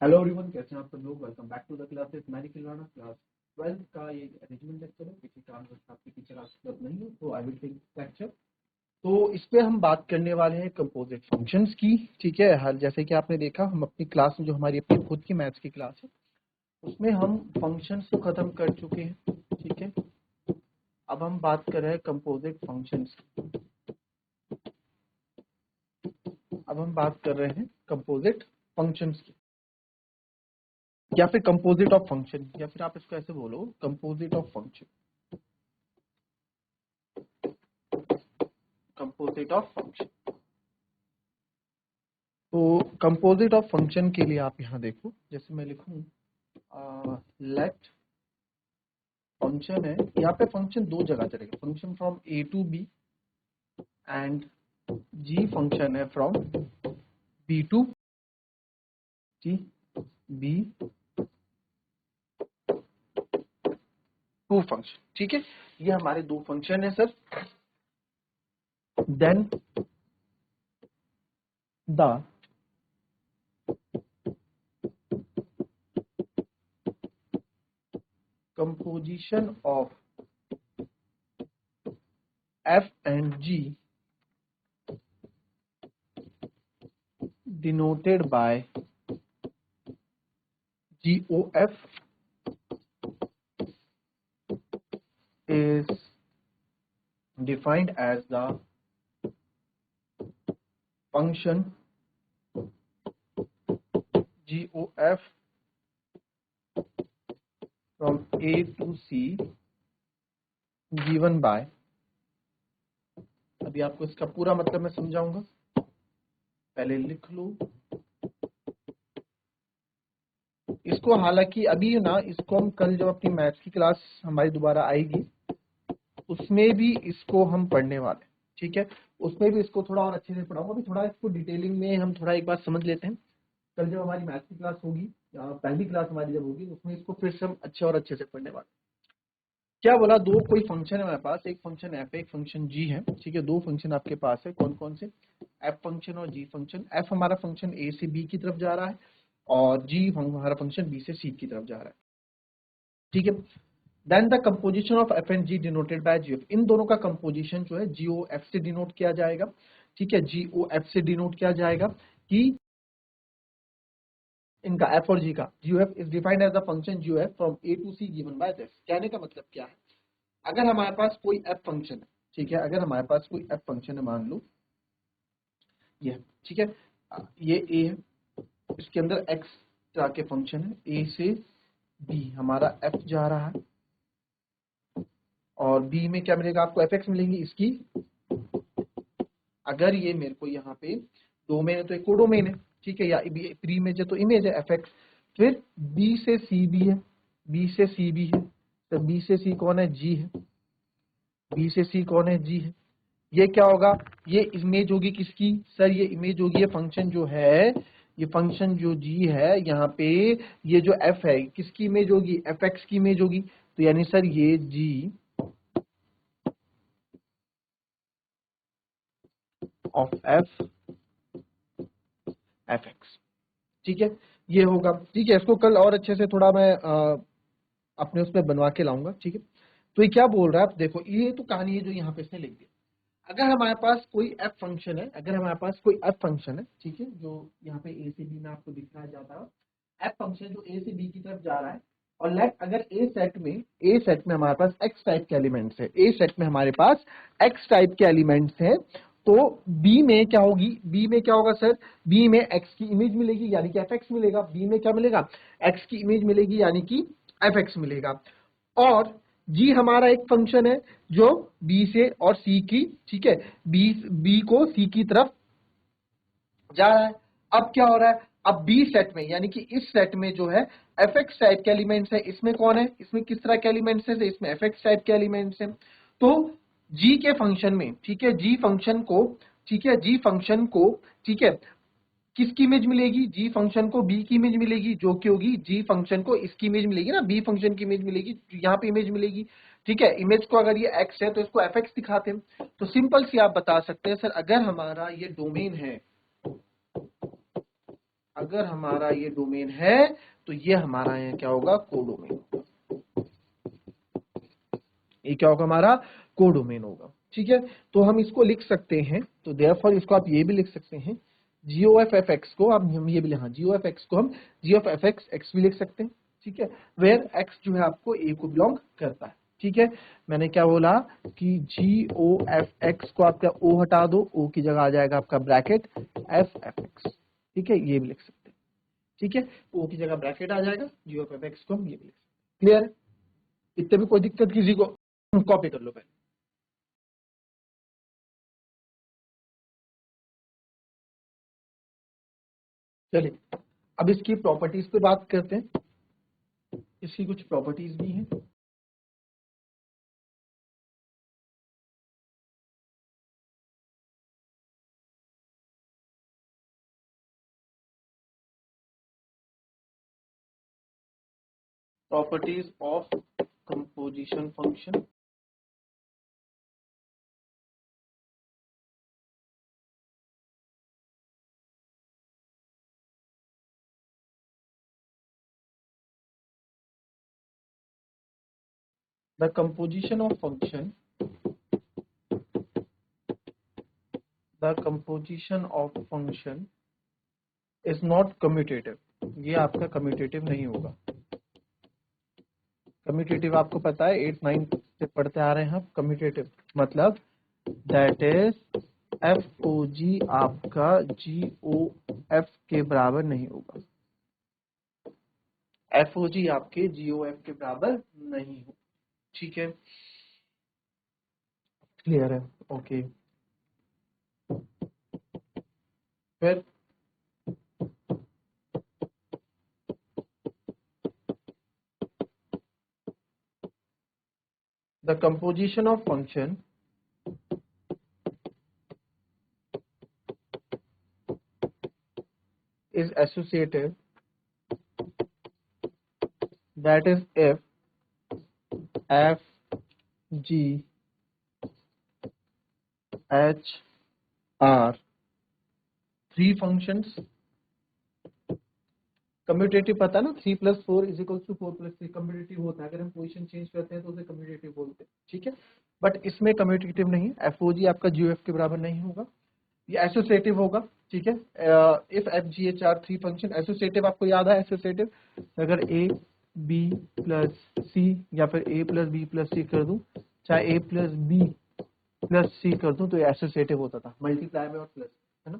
Hello everyone, कैसे हैं आप सब लोग। Welcome back to the classes. मैंने खिलवाना क्लास 12 का ये अरेंजमेंट लेक्चर है। किसी कारण आपकी टीचर आज उपलब्ध नहीं है तो आई विल टेक लेक्चर। तो इस पे हम बात करने वाले हैं कंपोजिट फंक्शंस की। ठीक है, हर जैसे कि आपने देखा हम अपनी क्लास में जो हमारी अपनी खुद की मैथ्स की क्लास है उसमें हम फंक्शंस को खत्म कर चुके हैं। ठीक है, अब हम बात कर रहे हैं कंपोजिट फंक्शंस की। अब हम बात कर रहे हैं कंपोजिट फंक्शंस की, या फिर कंपोजिट ऑफ फंक्शन, या फिर आप इसको ऐसे बोलो composite of function. Composite of function. तो कंपोजिट ऑफ फंक्शन के लिए आप यहां देखो, जैसे मैं लिखूं लेट फंक्शन है, यहाँ पे फंक्शन दो जगह चलेगा, function from A to B and G function है from B to C B to function. ठीक है, ये हमारे दो फंक्शन है sir. Then the composition of f and g denoted by GOF is defined as the function GOF from A to C given by, अभी आपको इसका पूरा मतलब मैं समझाऊंगा, पहले लिख लो इसको। हालांकि अभी ना इसको हम कल जब अपनी मैथ्स की क्लास हमारी दोबारा आएगी उसमें भी इसको हम पढ़ने वाले। ठीक है, उसमें भी इसको थोड़ा और अच्छे से पढ़ाऊंगा। अभी थोड़ा इसको डिटेलिंग में हम थोड़ा एक बार समझ लेते हैं। कल जब हमारी मैथ्स की क्लास होगी या पहली क्लास हमारी जब होगी उसमें इसको फिर से हम अच्छे और अच्छे से पढ़ने वाले। क्या बोला, दो कोई फंक्शन है हमारे पास, एक फंक्शन एफ एक फंक्शन जी है। ठीक है, दो फंक्शन आपके पास है, कौन कौन से, एफ फंक्शन और जी फंक्शन। एफ हमारा फंक्शन ए से बी की तरफ जा रहा है और जी हमारा फंक्शन बी से सी की तरफ जा रहा है। ठीक है, then the composition of F and G denoted by G F. इन दोनों का कंपोजिशन जो है जीओ एफ से डिनोट किया जाएगा। ठीक है, जीओ एफ से डिनोट किया जाएगा कि इनका एफ और जी का। GOF is defined as the function GOF from A to C given by this. कहने का मतलब क्या है, अगर हमारे पास कोई एफ फंक्शन है, ठीक है, अगर हमारे पास कोई एफ फंक्शन है, मान लो ये, ठीक है, ये ए है, इसके अंदर एक्स तरह के फंक्शन है, ए से बी हमारा एफ जा रहा है और बी में क्या मिलेगा आपको, एफ एक्स मिलेंगी इसकी। अगर ये मेरे को यहाँ पे डोमेन है तो एक कोडोमेन है, ठीक है, या प्री इमेज है तो इमेज है एफ एक्स। फिर बी से सी भी है, बी से सी भी है, तो बी से सी कौन है, जी है, बी से सी कौन है, जी है। ये क्या होगा, ये इमेज होगी किसकी सर, ये इमेज होगी, ये फंक्शन जो है, ये फंक्शन जो जी है यहाँ पे, ये जो एफ है किसकी इमेज होगी, एफ एक्स की इमेज होगी। तो यानी सर ये जी ऑफ एफ एफ एक्स। ठीक है, ये होगा। ठीक है, इसको कल और अच्छे से थोड़ा मैं अपने उसमें बनवा के लाऊंगा। ठीक है, तो ये क्या बोल रहा है आप देखो, ये तो कहानी है जो यहाँ पे इसने लिख दिया। अगर हमारे पास कोई एफ फंक्शन है, अगर हमारे पास कोई एफ फंक्शन है, ठीक है, जो यहाँ पे ए से बी में आपको दिखाया जाता है, एफ फंक्शन जो ए से बी की तरफ जा रहा है, और लेट अगर ए सेट में हमारे पास एक्स टाइप के एलिमेंट्स है, ए सेट में हमारे पास एक्स टाइप के एलिमेंट्स हैं, तो बी में क्या होगी, बी में क्या होगा सर, बी में एक्स की इमेज मिलेगी यानी कि एफ एक्स मिलेगा। बी में क्या मिलेगा, एक्स की इमेज मिलेगी यानी कि एफ एक्स मिलेगा। और जी हमारा एक फंक्शन है जो बी से और सी की, ठीक है, बी को सी की तरफ जा रहा है। अब क्या हो रहा है, अब बी सेट में यानी कि इस सेट में जो है एफ एक्स टाइप के एलिमेंट्स है, इसमें कौन है, इसमें किस तरह के एलिमेंट्स है, इसमें एफ एक्स टाइप के एलिमेंट्स हैं। तो जी के फंक्शन में, ठीक है, जी फंक्शन को, ठीक है, जी फंक्शन को, ठीक है, किसकी इमेज मिलेगी, जी फंक्शन को बी की इमेज मिलेगी, जो कि होगी जी फंक्शन को इसकी इमेज मिलेगी ना, बी फंक्शन की इमेज मिलेगी, यहाँ पे इमेज मिलेगी। ठीक है, इमेज को अगर ये एक्स है तो इसको एफ एक्स दिखाते हैं। तो सिंपल सी आप बता सकते हैं सर, अगर हमारा ये डोमेन है, अगर हमारा ये डोमेन है तो ये हमारा यहाँ क्या होगा, कोडोमेन होगा। ये क्या होगा, हमारा कोडोमेन होगा। ठीक है, तो हम इसको लिख सकते हैं, तो देयरफॉर इसको आप ये भी लिख सकते हैं, जी ओ एफ एफ एक्स को हम ये भी, हाँ जी ओ एफ एक्स को हम जी ऑफ एफ एक्स एक्स भी लिख सकते हैं। ठीक है, वेयर एक्स जो है आपको ए को बिलोंग करता है। ठीक है, मैंने क्या बोला कि जी ओ एफ एक्स को आप क्या ओ हटा दो, ओ की जगह आ जाएगा आपका ब्रैकेट एफ एफ एक्स। ठीक है, ये भी लिख सकते हैं। ठीक है, ओ की जगह ब्रैकेट आ जाएगा, जी ऑफ एफ एक्स को हम ये भी लिख सकते हैं। क्लियर है, इतने भी कोई दिक्कत किसी को, कॉपी कर लो पहले। चलिए अब इसकी प्रॉपर्टीज पे बात करते हैं, इसकी कुछ प्रॉपर्टीज भी हैं। Properties of composition function. The composition of function, the composition of function is not commutative. ये आपका कम्यूटेटिव नहीं होगा। कम्यूटेटिव आपको पता है 8-9 से पढ़ते आ रहे हैं हम। कम्यूटेटिव मतलब दैट इज एफ ओ जी आपका जी ओ एफ के बराबर नहीं होगा। एफ ओ जी आपके जी ओ एफ के बराबर नहीं हो। ठीक है, क्लियर है, ओके। फिर the composition of function is associative, that is if f g h are three functions। Commutative पता है ना, 3+4 इज इक्वल टू 4+3 कम्यूटेटिव होता है। अगर हम पोजीशन चेंज करते हैं तो उसे कम्यूटेटिव बोलते हैं। ठीक है, बट इसमें कम्यूटेटिव नहीं, एफ ओ जी आपका जी एफ के बराबर नहीं होगा, ये एसोसिएटिव होगा। ठीक है, if F G H R three function, associative आपको याद है एसोसिएटिव, अगर ए बी प्लस सी या फिर ए प्लस बी प्लस सी कर दूं, चाहे ए प्लस बी प्लस सी कर दूं, तो ये एसोसिएटिव होता था, मल्टीप्लाई में और प्लस, है ना,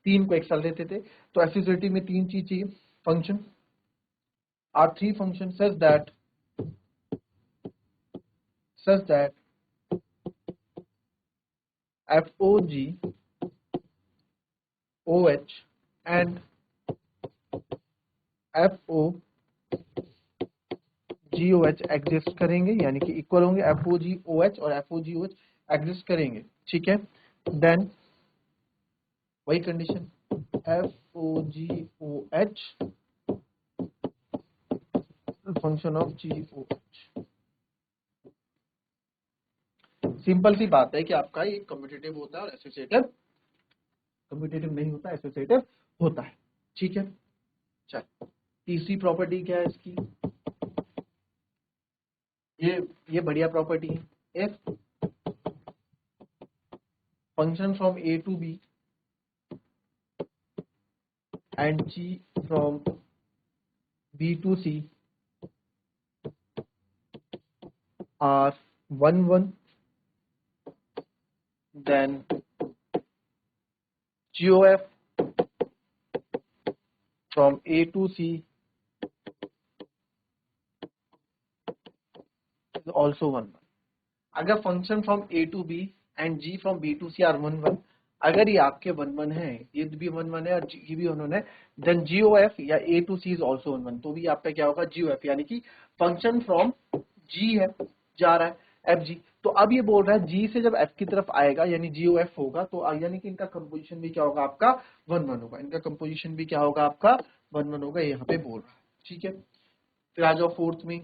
तीन को एक साथ लेते थे। तो एसोसिएटिव में तीन चीज चाहिए, function are three function such that F O G O H and F O G O H exist करेंगे, यानी कि इक्वल होंगे। F O G O H और F O G O H exist करेंगे। ठीक है, देन वही condition, F O G O H function of G O H. Simple सी बात है कि आपका ये कम्यूटेटिव होता है और एसोसिएटिव कम्यूटेटिव नहीं होता, एसोसिएटिव होता है। ठीक है, चल तीसरी प्रॉपर्टी क्या है इसकी, ये बढ़िया प्रॉपर्टी है। If function from A to B and G from B to C are 1 1, then GOF from A to C is also 1 1। अगर function from A to B and G from B to C are 1 1, अगर ये आपके 1 1 है, ये भी 1 1 है और ये भी 1 1 है, देन GOF या A to C is also 1 1, तो भी आपका क्या होगा, GOF, यानी कि फंक्शन फ्रॉम G है, जा रहा है एफ जी। तो अब ये बोल रहा है जी से जब एफ की तरफ आएगा यानी जी ओ एफ होगा, तो यानी कि इनका कंपोजिशन भी क्या होगा आपका 1 1 होगा, इनका कंपोजिशन भी क्या होगा आपका 1 1 होगा, यहाँ पे बोल रहा है। ठीक है, फिर आ जाओ फोर्थ में,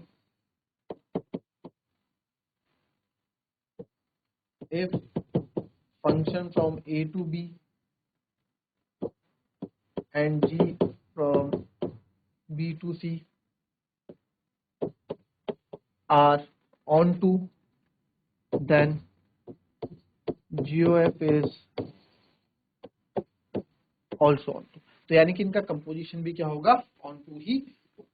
if function from A to B and G from B to C are onto, then GOF is also onto। तो यानी कि इनका कंपोजिशन भी क्या होगा, onto ही होगा।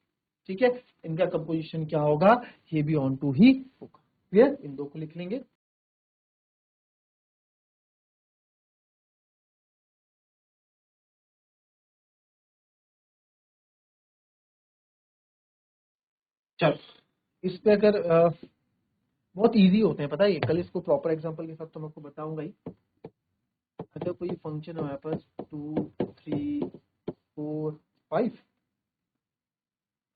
ठीक है, इनका कंपोजिशन क्या होगा, ये भी onto ही होगा। क्लियर, इन दो को लिख लेंगे। चल, इस पे अगर बहुत इजी होते हैं, पता है, कल इसको प्रॉपर एग्जांपल के साथ तो मैं आपको बताऊंगा ही। अगर कोई फंक्शन है हमारे पास 2 3 4 5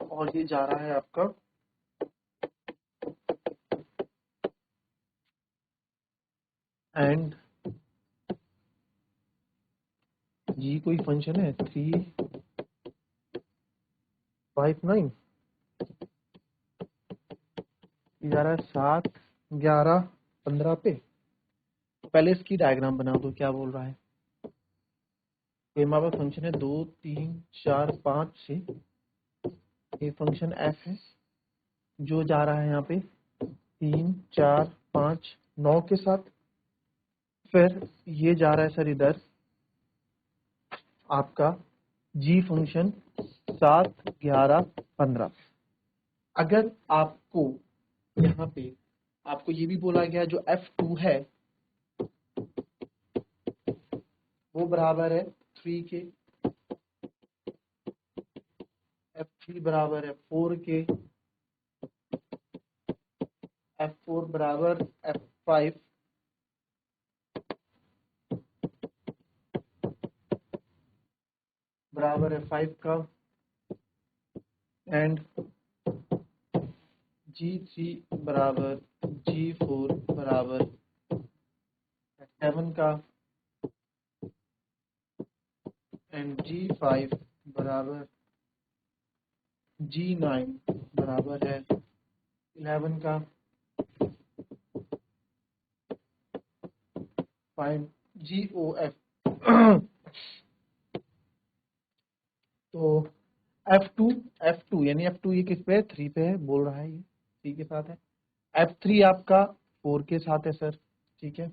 और ये जा रहा है आपका एंड जी कोई फंक्शन है 3 5 9, ये जा रहा है 7 11 15 पे। पहले इसकी डायग्राम बना दो, क्या बोल रहा है। तो हमारे पास फंक्शन है 2 3 4 5 6, ये फंक्शन एफ है जो जा रहा है यहाँ पे 3 4 5 9 के साथ। फिर ये जा रहा है सर इधर आपका जी फंक्शन 7 11 15। अगर आपको यहाँ पे आपको ये भी बोला गया जो F2 है वो बराबर है 3 के, F3 बराबर है 4 के, F4 बराबर F5, बराबर है 5 का, एंड G3 बराबर G4 बराबर 7 का, एंड G5 बराबर G9 बराबर है 11 का। Find GOF। तो F2 यानी F2 ये किस पे है, 3 पे है, बोल रहा है ये 3 के साथ है। F3 आपका 4 के साथ है सर, ठीक है,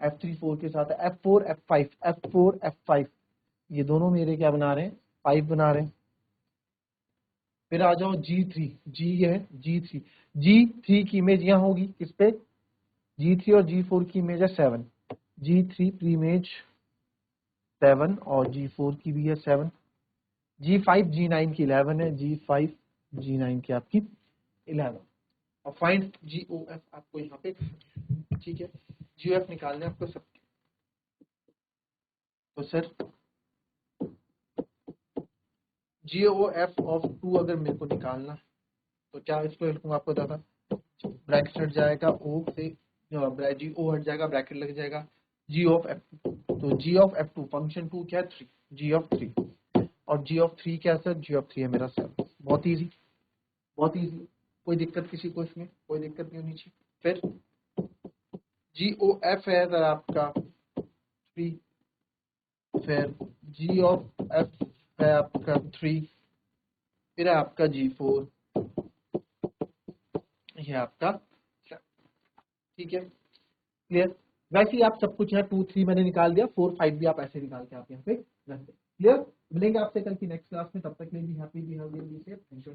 F3 4 के साथ है। F4 F5 ये दोनों मेरे क्या बना रहे हैं, 5 बना रहे हैं। फिर आ जाओ G3, G ये है G3, G3 की इमेज यहाँ होगी किस पे, G3 और G4 की इमेज है 7, G3 की इमेज 7 और G4 की भी है 7, G5 G9 की 11 है, G5 G9 की आपकी 11। और फाइंड GOF आपको यहाँ पे, ठीक है, GOF निकालने आपको सब। तो सर GOF ऑफ 2 अगर मेरे को निकालना तो क्या इसको लिखूंगा, आपको बता था, ब्रैकेट हट जाएगा O से, GO हट जाएगा, ब्रैकेट लग जाएगा G ऑफ F2। तो G ऑफ F2 फंक्शन 2 क्या है 3, G ऑफ 3, और G ऑफ 3 क्या है सर, G ऑफ 3 है मेरा 7। बहुत इजी, बहुत इजी, कोई दिक्कत किसी को इसमें कोई दिक्कत नहीं होनी चाहिए। फिर GOF है सर आपका 3, फिर G ऑफ F है आपका 3, फिर है आपका G4, ये आपका, ठीक है, क्लियर। वैसे ही आप सब कुछ है 2 3 मैंने निकाल दिया, 4 5 भी आप ऐसे निकाल के आप यहाँ पे रख दे। क्लियर, मिलेंगे आपसे कल की नेक्स्ट क्लास में, तब तक के लिए भी हैप्पी, भी healthy, be safe, thank you.